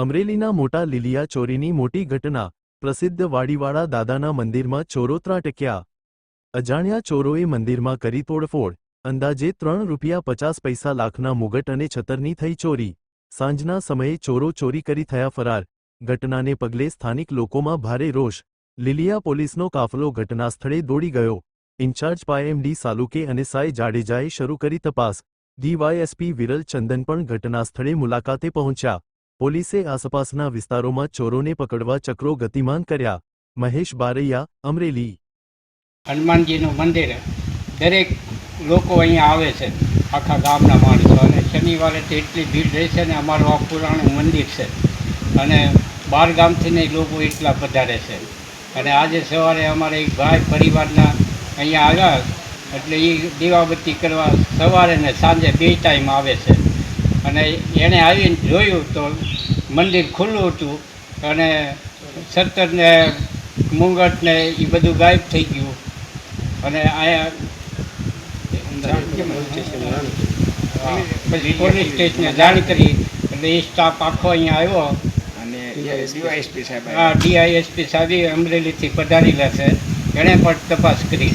અમરેલીના મોટા લીલિયા ચોરીની મોટી ઘટના। પ્રસિદ્ધ વાડીવાળા દાદાના મંદિરમાં ચોરો ત્રાટક્યા। અજાણ્યા ચોરોએ મંદિરમાં કરી તોડફોડ। અંદાજે ₹3.50 લાખના મુગટ અને છતરની થઈ ચોરી। સાંજના સમયે ચોરો ચોરી કરી થયા ફરાર। ઘટનાને પગલે સ્થાનિક લોકોમાં ભારે રોષ। લીલિયા પોલીસનો કાફલો ઘટનાસ્થળે દોડી ગયો। ઇન્ચાર્જ પાયએમડી સાલુકે અને સાય જાડેજાએ શરૂ કરી તપાસ। ડીવાયએસપી વિરલ ચંદન પણ ઘટનાસ્થળે મુલાકાતે પહોંચ્યા। પોલીસે આસપાસના વિસ્તારોમાં ચોરોને પકડવા ચક્રો ગતિમાન કર્યા। મહેશ બારૈયા, અમરેલી। હનુમાનજીનું મંદિર દરેક લોકો અહીંયા આવે છે, આખા ગામના માણસો, અને શનિવારે તો એટલી ભીડ રહે છે ને અમારું આ પુરાણું મંદિર છે અને બહાર ગામથી લોકો એટલા વધારે છે। અને આજે સવારે અમારે એક ભાઈ પરિવારના અહીંયા આવ્યા એટલે એ દીવાબત્તી કરવા સવારે ને સાંજે 2 ટાઈમ આવે છે અને એણે આવીને જોયું તો મંદિર ખુલ્લું હતું અને સત્તરને મુંગટને એ બધું ગાયબ થઈ ગયું। અને અહીંયા પછી પોલીસ સ્ટેશને જાણ કરી એટલે એ સ્ટાફ આખો અહીંયા આવ્યો અને ડીઆઈએસપી સાહેબ અમરેલીથી પધારેલા છે, એણે પણ તપાસ કરી।